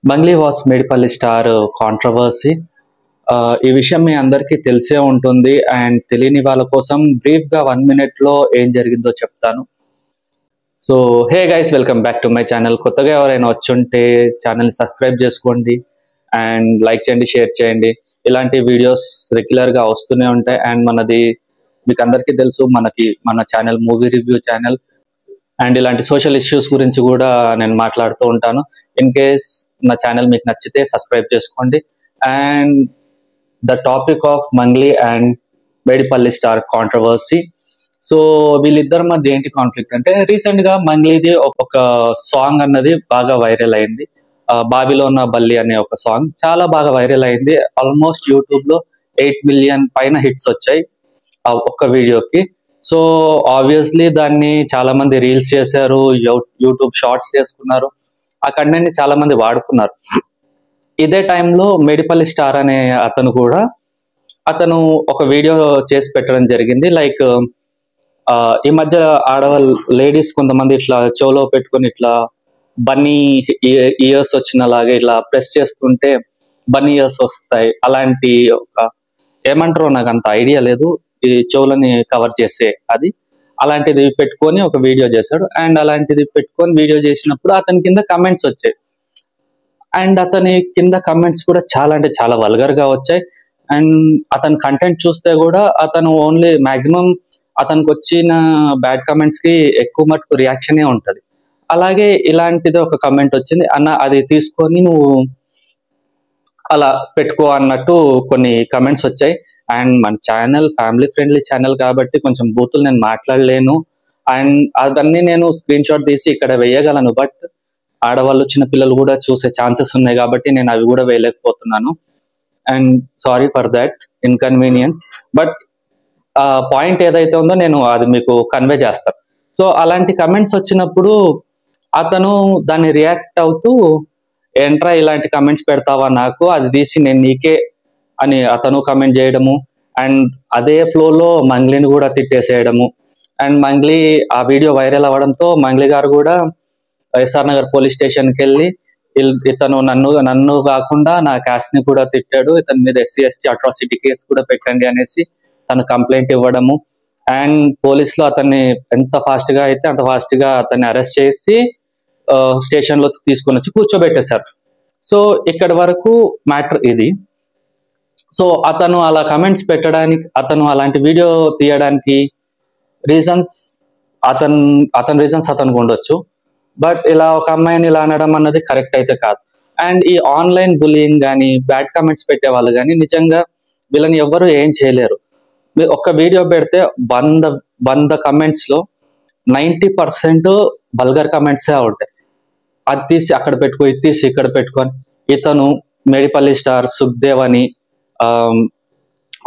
Mangli vs Medipalli star controversy. ఈ విషయం మీ అందరికీ తెలిసే ఉంటుంది. అండ్ తెలియని వాళ్ళ కోసం బ్రీఫ్ గా 1 minute లో ఏం జరిగిందో చెప్తాను. So hey guys, welcome back to my channel. కొత్తగా ఎవరైనా వచ్చుంటే ఛానల్ని సబ్స్క్రైబ్ చేసుకోండి అండ్ లైక్ చేయండి, షేర్ చేయండి. ఇలాంటి వీడియోస్ రెగ్యులర్ గా వస్తూనే ఉంటాయి. అండ్ మీకు అందరికీ తెలుసు, మన channel movie review channel. And ఇలాంటి సోషల్ ఇష్యూస్ గురించి కూడా నేను మాట్లాడుతూ ఉంటాను. ఇన్ కేస్ నా ఛానల్ మీకు నచ్చితే సబ్స్క్రైబ్ చేసుకోండి. And the topic of Mangli and Medipalli star controversy. So వీళ్ళిద్దరి మధ్య ఏంటి కాన్ఫ్లిక్ట్ అంటే, రీసెంట్ గా మంగ్లీది ఒక సాంగ్ అన్నది బాగా వైరల్ అయింది. బాబిలోన బల్లి అనే ఒక సాంగ్ చాలా బాగా వైరల్ అయింది. ఆల్మోస్ట్ యూట్యూబ్ లో 8 million పైన హిట్స్ వచ్చాయి ఆ ఒక్క వీడియోకి. సో ఆబ్వియస్లీ దాన్ని చాలా మంది రీల్స్ చేశారు, యూట్యూబ్ షార్ట్స్ చేసుకున్నారు, ఆ కంటెంట్ ని చాలా మంది వాడుకున్నారు. ఇదే టైంలో మేడిపల్లి స్టార్ అనే అతను ఒక వీడియో చేసి పెట్టడం జరిగింది. లైక్ ఈ మధ్య ఆడవాళ్ళు లేడీస్ కొంతమంది ఇట్లా చెవులో పెట్టుకొని ఇట్లా బన్నీ ఇయర్స్ వచ్చినలాగా ఇట్లా ప్రెస్ చేస్తుంటే బన్నీ ఇయర్స్ వస్తాయి. అలాంటి ఏమంటారో నాకు అంత ఐడియా లేదు, ఈ చెవులని కవర్ చేసే అలాంటిది పెట్టుకొని ఒక వీడియో చేశాడు. అండ్ అలాంటిది పెట్టుకొని వీడియో చేసినప్పుడు అతని కింద కమెంట్స్ వచ్చాయి. అండ్ అతని కింద కమెంట్స్ కూడా చాలా అంటే చాలా వల్గర్ గా వచ్చాయి. అండ్ అతని కంటెంట్ చూస్తే కూడా అతను ఓన్లీ మాక్సిమం అతనికి వచ్చిన బ్యాడ్ కమెంట్స్ కి ఎక్కువ మటుకు రియాక్షనే ఉంటది. అలాగే ఇలాంటిది ఒక కమెంట్ వచ్చింది, అన్న అది తీసుకొని నువ్వు అలా పెట్టుకో అన్నట్టు కొన్ని కమెంట్స్ వచ్చాయి. అండ్ మన ఛానల్ ఫ్యామిలీ ఫ్రెండ్లీ ఛానల్ కాబట్టి కొంచెం బూతులు నేను మాట్లాడలేను. అండ్ అవన్నీ నేను స్క్రీన్ షాట్ తీసి ఇక్కడ వేయగలను, బట్ ఆడవాళ్ళు చిన్న పిల్లలు కూడా చూసే ఛాన్సెస్ ఉన్నాయి కాబట్టి నేను అవి కూడా వేయలేకపోతున్నాను. And sorry for that inconvenience. But point ఏదైతే ఉందో నేను అది మీకు కన్వే చేస్తాను. సో అలాంటి కమెంట్స్ వచ్చినప్పుడు అతను దాన్ని రియాక్ట్ అవుతూ, ఏంట్రా ఇలాంటి కమెంట్స్ పెడతావా, నాకు అది తీసి నేను నీకే అని అతను కమెంట్ చేయడము. అండ్ అదే ఫ్లోలో మంగ్లీని కూడా తిట్టేసేయడము. అండ్ మంగ్లీ ఆ వీడియో వైరల్ అవ్వడంతో మంగ్లీ గారు కూడా వైఎస్ఆర్ నగర్ పోలీస్ స్టేషన్కి వెళ్ళి ఇతను నన్ను కాకుండా నా క్యాస్ట్ ని కూడా తిట్టాడు, ఇతని మీద SC/ST అట్రాసిటీ కేసు కూడా పెట్టండి అనేసి తను కంప్లైంట్ ఇవ్వడము. అండ్ పోలీసులు అతన్ని ఎంత ఫాస్ట్ గా అయితే అంత ఫాస్ట్ గా అతన్ని అరెస్ట్ చేసి స్టేషన్ లో తీసుకొని వచ్చి కూర్చోబెట్టేశారు. సో ఇక్కడి వరకు మ్యాటర్ ఇది. సో అతను అలా కమెంట్స్ పెట్టడానికి, అతను అలాంటి వీడియో తీయడానికి రీజన్స్ అతని రీజన్స్ అతనికి ఉండొచ్చు. బట్ ఇలా ఒక అమ్మాయిని ఇలా అనడం అన్నది కరెక్ట్ అయితే కాదు. అండ్ ఈ ఆన్లైన్ బులింగ్ కానీ బ్యాడ్ కమెంట్స్ పెట్టే వాళ్ళు కానీ నిజంగా వీళ్ళని ఎవ్వరు ఏం చేయలేరు. ఒక్క వీడియో పెడితే 100 కమెంట్స్ లో 90% వల్గర్ కమెంట్సే ఉంటాయి. అది తీసి అక్కడ పెట్టుకో, ఇది తీసి ఇక్కడ పెట్టుకొని, ఇతను మేడిపల్లి స్టార్, సుఖ్దేవ్ అని,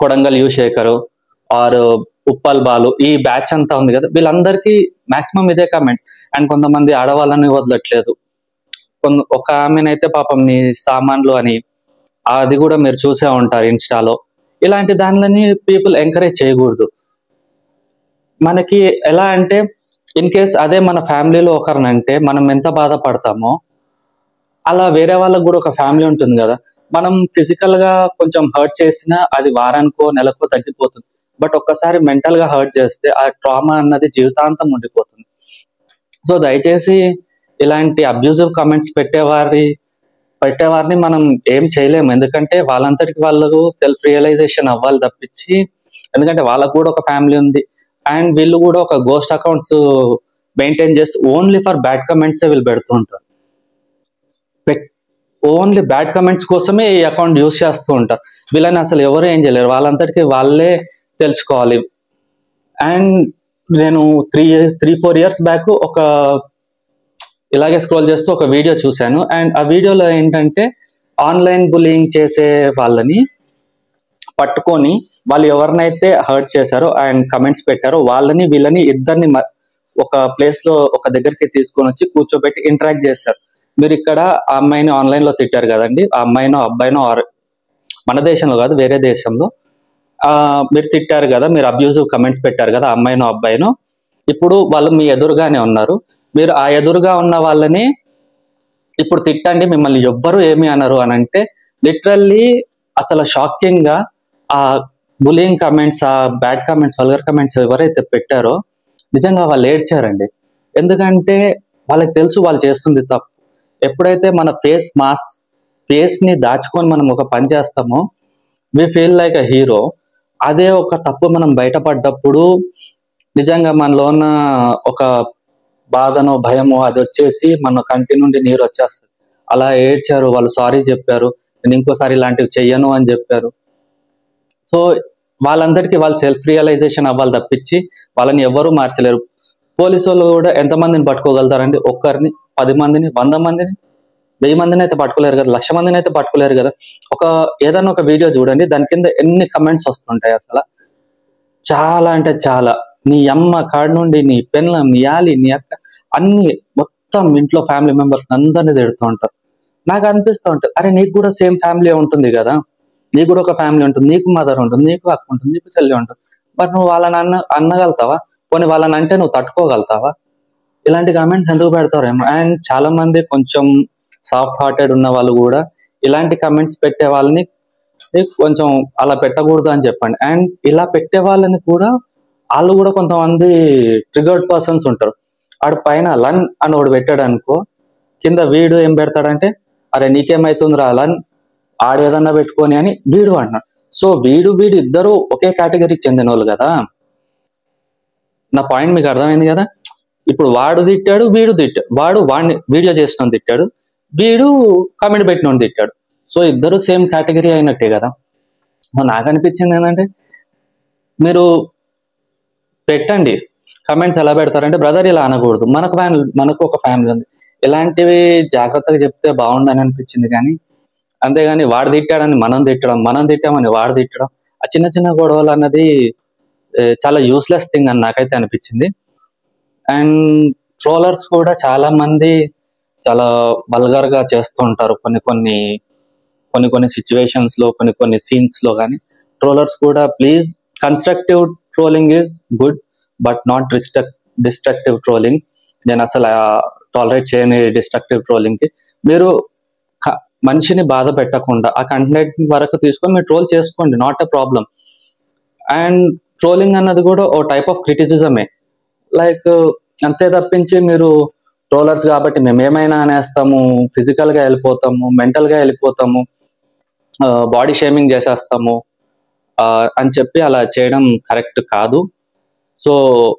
కొడంగల్ యుశేఖర్ ఆర్ ఉప్పల్ బాలు, ఈ బ్యాచ్ అంతా ఉంది కదా, వీళ్ళందరికీ మాక్సిమం ఇదే కమెంట్స్. అండ్ కొంతమంది ఆడవాళ్ళని వదలట్లేదు. ఒక ఆమెనైతే పాపం నీ సామాన్లు అని, అది కూడా మీరు చూసే ఉంటారు ఇన్స్టాలో. ఇలాంటి దానిలని పీపుల్ ఎంకరేజ్ చేయకూడదు. మనకి ఎలా అంటే, ఇన్ కేస్ అదే మన ఫ్యామిలీలో ఒకరినంటే మనం ఎంత బాధపడతామో, అలా వేరే వాళ్ళకు కూడా ఒక ఫ్యామిలీ ఉంటుంది కదా. మనం ఫిజికల్ గా కొంచెం హర్ట్ చేసినా అది వారానికో నెలకో తగ్గిపోతుంది. బట్ ఒక్కసారి మెంటల్ గా హర్ట్ చేస్తే ఆ ట్రామా అన్నది జీవితాంతం ఉండిపోతుంది. సో దయచేసి ఇలాంటి అబ్యూజివ్ కమెంట్స్ పెట్టేవారిని మనం ఏం చేయలేము. ఎందుకంటే వాళ్ళంతటికి వాళ్ళు సెల్ఫ్ రియలైజేషన్ అవ్వాలి తప్పించి, ఎందుకంటే వాళ్ళకు కూడా ఒక ఫ్యామిలీ ఉంది. అండ్ వీళ్ళు కూడా ఒక గోస్ట్ అకౌంట్స్ మెయింటైన్ చేస్తూ ఓన్లీ ఫర్ బ్యాడ్ కమెంట్స్ వీళ్ళు పెడుతూ ఉంటారు. ఓన్లీ బ్యాడ్ కమెంట్స్ కోసమే ఈ అకౌంట్ యూస్ చేస్తూ ఉంటారు. వీళ్ళని అసలు ఎవరు ఏం చేయలేరు, వాళ్ళంతటికి వాళ్ళే తెలుసుకోవాలి. అండ్ నేను 3-4 years బ్యాక్ ఇలాగే స్క్రోల్ చేస్తూ ఒక వీడియో చూశాను. అండ్ ఆ వీడియోలో ఏంటంటే, ఆన్లైన్ బులింగ్ చేసే వాళ్ళని పట్టుకొని వాళ్ళు ఎవరినైతే హర్ట్ చేశారో అండ్ కమెంట్స్ పెట్టారో వాళ్ళని వీళ్ళని ఇద్దరిని ఒక ప్లేస్ లో ఒక దగ్గరికి తీసుకొని వచ్చి కూర్చోబెట్టి ఇంటరాక్ట్ చేశారు. మీరు ఇక్కడ ఆ అమ్మాయిని ఆన్లైన్ లో తిట్టారు కదండి, ఆ అమ్మాయినో అబ్బాయినో, మన దేశంలో కాదు వేరే దేశంలో మీరు తిట్టారు కదా, మీరు అబ్యూజివ్ కమెంట్స్ పెట్టారు కదా, అమ్మాయినో అబ్బాయినో, ఇప్పుడు వాళ్ళు మీ ఎదురుగానే ఉన్నారు. మీరు ఆ ఎదురుగా ఉన్న వాళ్ళని ఇప్పుడు తిట్టండి, మిమ్మల్ని ఎవ్వరు ఏమి అనరు అని అంటే లిటరల్లీ అసలు షాకింగ్ గా ఆ బులింగ్ కమెంట్స్, ఆ బ్యాడ్ కమెంట్స్, వల్గర్ కమెంట్స్ ఎవరైతే పెట్టారో నిజంగా వాళ్ళు ఏడ్చారండి. ఎందుకంటే వాళ్ళకి తెలుసు వాళ్ళు చేస్తుంది తప్పు. ఎప్పుడైతే మన ఫేస్ ని దాచుకొని మనం ఒక పని చేస్తామో we feel like a hero. అదే ఒక తప్పు మనం బయటపడ్డప్పుడు నిజంగా మనలో ఉన్న ఒక బాధనో భయమో అది వచ్చేసి మన కంటి నుండి నీరు వచ్చేస్తుంది. అలా ఏడ్చారు, వాళ్ళు సారీ చెప్పారు, నేను ఇంకోసారి ఇలాంటివి చెయ్యను అని చెప్పారు. సో వాళ్ళందరికీ వాళ్ళు సెల్ఫ్ రియలైజేషన్ అవ్వాలి తప్పించి వాళ్ళని ఎవరు మార్చలేరు. పోలీసు వాళ్ళు కూడా ఎంతమందిని పట్టుకోగలుగుతారండి? ఒక్కరిని, 10 మందిని, 100 మందిని, 1000 మందిని అయితే పట్టుకోలేరు కదా, 1,00,000 మందిని అయితే పట్టుకోలేరు కదా. ఏదైనా ఒక వీడియో చూడండి, దాని కింద ఎన్ని కమెంట్స్ వస్తుంటాయి అసలు. చాలా అంటే చాలా. నీ అమ్మ కాడ నుండి నీ పెళ్ళం, నీ యాలి, నీ అక్క, అన్ని మొత్తం ఇంట్లో ఫ్యామిలీ మెంబర్స్ అందరినీ తిడుతూ ఉంటారు. నాకు అనిపిస్తూ ఉంటుంది, అరే నీకు కూడా సేమ్ ఫ్యామిలీ ఉంటుంది కదా, నీకు కూడా ఒక ఫ్యామిలీ ఉంటుంది, నీకు మదర్ ఉంటుంది, నీకు అక్క ఉంటుంది, నీకు చెల్లి ఉంటుంది. మరి నువ్వు వాళ్ళని అనగలుగుతావా? పోనీ వాళ్ళని అంటే నువ్వు తట్టుకోగలుగుతావా? ఇలాంటి కామెంట్స్ ఎందుకు పెడతారేమో. అండ్ చాలా మంది కొంచెం సాఫ్ట్ హార్టెడ్ ఉన్న వాళ్ళు కూడా ఇలాంటి కమెంట్స్ పెట్టే వాళ్ళని కొంచెం అలా పెట్టకూడదు అని చెప్పండి. అండ్ ఇలా పెట్టే వాళ్ళని కూడా వాళ్ళు కూడా కొంతమంది ట్రిగర్డ్ పర్సన్స్ ఉంటారు. ఆడు పైన లన్ అని వాడు పెట్టాడు అనుకో, కింద వీడు ఏం పెడతాడంటే అరే నీకేమైతుంది రా లన్, ఆడేదన్నా పెట్టుకొని అని వీడు అంటున్నాడు. సో వీడు ఇద్దరు ఒకే కేటగిరీకి చెందిన వాళ్ళు కదా. నా పాయింట్ మీకు అర్థమైంది కదా. ఇప్పుడు వాడు తిట్టాడు, వీడు తిట్టాడు, వాడు వాడిని వీడియో చేసిన తిట్టాడు, వీడు కామెంట్ పెట్టిన తిట్టాడు. సో ఇద్దరు సేమ్ కేటగిరీ అయినట్టే కదా. నాకు అనిపించింది ఏంటంటే మీరు పెట్టండి కమెంట్స్ ఎలా పెడతారంటే బ్రదర్ ఇలా అనకూడదు, మనకు ఒక ఫ్యామిలీ ఉంది, ఇలాంటివి జాగ్రత్తగా చెప్తే బాగుండని అనిపించింది. కానీ అంతేగాని వాడు తిట్టాడని మనం తిట్టామని వాడు తిట్టడం, ఆ చిన్న చిన్న గొడవలు అన్నది చాలా యూస్లెస్ థింగ్ అని నాకైతే అనిపించింది. అండ్ ట్రోలర్స్ కూడా చాలా మంది చాలా వల్గర్ గా చేస్తూ ఉంటారు కొన్ని సిచ్యువేషన్స్ లో, కొన్ని సీన్స్ లో. కానీ ట్రోలర్స్ కూడా please, constructive trolling is good but not destructive trolling. నేను అసలు టాలరేట్ చేయని డిస్ట్రక్టివ్ ట్రోలింగ్ కి. మీరు మనిషిని బాధ పెట్టకుండా ఆ కంటెంట్ వరకు తీసుకొని మీరు ట్రోల్ చేసుకోండి, not a problem. And trolling అన్నది కూడా ఓ టైప్ ఆఫ్ క్రిటిసిజమే. లైక్ అంతే తప్పించి మీరు ట్రోలర్స్ కాబట్టి మేము ఏమైనా అనేస్తాము, ఫిజికల్ గా వెళ్ళిపోతాము, మెంటల్ గా వెళ్ళిపోతాము, బాడీ షేమింగ్ చేసేస్తాము అని చెప్పి అలా చేయడం కరెక్ట్ కాదు. సో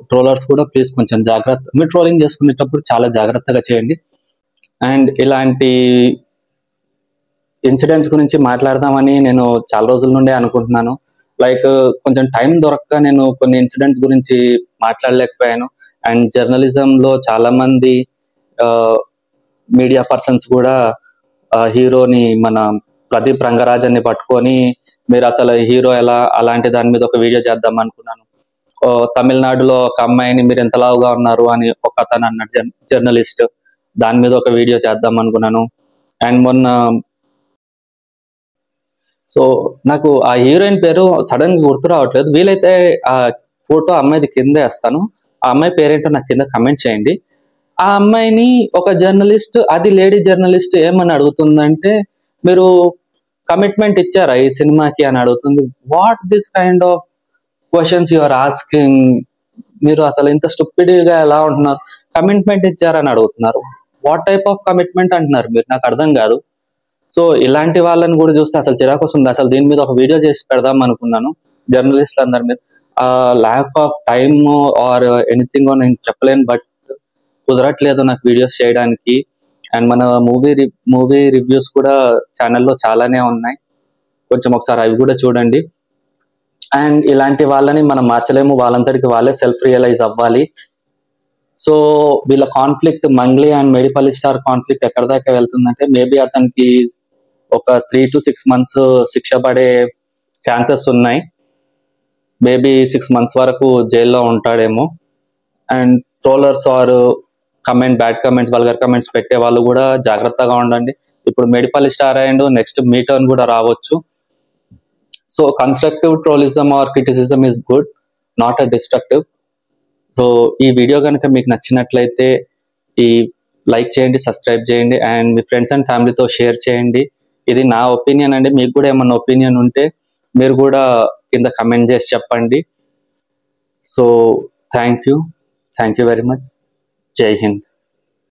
ట్రోలర్స్ కూడా ప్లీజ్ కొంచెం జాగ్రత్త, మీరు ట్రోలింగ్ చేసుకునేటప్పుడు చాలా జాగ్రత్తగా చేయండి. అండ్ ఇలాంటి ఇన్సిడెంట్స్ గురించి మాట్లాడదామని నేను చాలా రోజుల నుండే అనుకుంటున్నాను. లైక్ కొంచెం టైం దొరక్క నేను కొన్ని ఇన్సిడెంట్స్ గురించి మాట్లాడలేకపోయాను. అండ్ జర్నలిజం లో చాలా మంది మీడియా పర్సన్స్ కూడా హీరోని మన ప్రదీప్ రంగరాజన్ని పట్టుకొని మీరు అసలు హీరో ఎలా, అలాంటి దాని మీద ఒక వీడియో చేద్దాం అనుకున్నాను. తమిళనాడులో ఒక అమ్మాయిని మీరు ఎంతలావుగా ఉన్నారు అని ఒక అతను అన్నాడు, జర్నలిస్ట్, దాని మీద ఒక వీడియో చేద్దాం అనుకున్నాను. అండ్ మొన్న సో నాకు ఆ హీరోయిన్ పేరు సడన్ గా గుర్తు రావట్లేదు, వీలైతే ఆ ఫోటో అమ్మాయిది కింద వేస్తాను, ఆ అమ్మాయి పేరేంటో నాకు కింద కమెంట్ చేయండి. ఆ అమ్మాయిని ఒక జర్నలిస్ట్, అది లేడీ జర్నలిస్ట్, ఏమని అడుగుతుందంటే మీరు కమిట్మెంట్ ఇచ్చారా ఈ సినిమాకి అని అడుగుతుంది. What this kind of questions you are asking? మీరు అసలు ఇంత స్టూపిడ్గా ఎలా ఉంటున్నారు? కమిట్మెంట్ ఇచ్చారని అడుగుతున్నారు, వాట్ టైప్ ఆఫ్ కమిట్మెంట్ అంటున్నారు మీరు? నాకు అర్థం కాదు. సో ఇలాంటి వాళ్ళని కూడా చూస్తే అసలు చిరాకు వస్తుంది. అసలు దీని మీద ఒక వీడియో చేసి పెడదాం అనుకున్నాను జర్నలిస్ట్ అందరి మీద. Lack of time or anything నేను చెప్పలేను, బట్ కుదరట్లేదు నాకు వీడియోస్ చేయడానికి. అండ్ మన మూవీ రివ్యూస్ కూడా ఛానల్లో చాలానే ఉన్నాయి, కొంచెం ఒకసారి అవి కూడా చూడండి. అండ్ ఇలాంటి వాళ్ళని మనం మార్చలేము, వాళ్ళందరికీ వాళ్ళే సెల్ఫ్ రియలైజ్ అవ్వాలి. సో వీళ్ళ conflict, Mangli and Medipalli star conflict ఎక్కడ దాకా వెళ్తుందంటే మేబీ అతనికి ఒక 3 to 6 months శిక్ష పడే ఛాన్సెస్ ఉన్నాయి. మేబీ 6 months వరకు జైల్లో ఉంటాడేమో. And trollers or bad comments, vulgar comments పెట్టే వాళ్ళు కూడా జాగ్రత్తగా ఉండండి. ఇప్పుడు మేడిపల్లి స్టార్ అండ్ నెక్స్ట్ మీ టర్న్ కూడా రావచ్చు. So constructive trollism or criticism is good, not a destructive. So ఈ వీడియో కనుక మీకు నచ్చినట్లయితే ఈ లైక్ చేయండి, సబ్స్క్రైబ్ చేయండి, అండ్ మీ ఫ్రెండ్స్ అండ్ ఫ్యామిలీతో షేర్ చేయండి. ఇది నా ఒపీనియన్ అండి. మీకు కూడా ఏమన్నా ఒపీనియన్ ఉంటే మీరు కూడా కింద కమెంట్ చేసి చెప్పండి. So thank you very much. జై హింద్.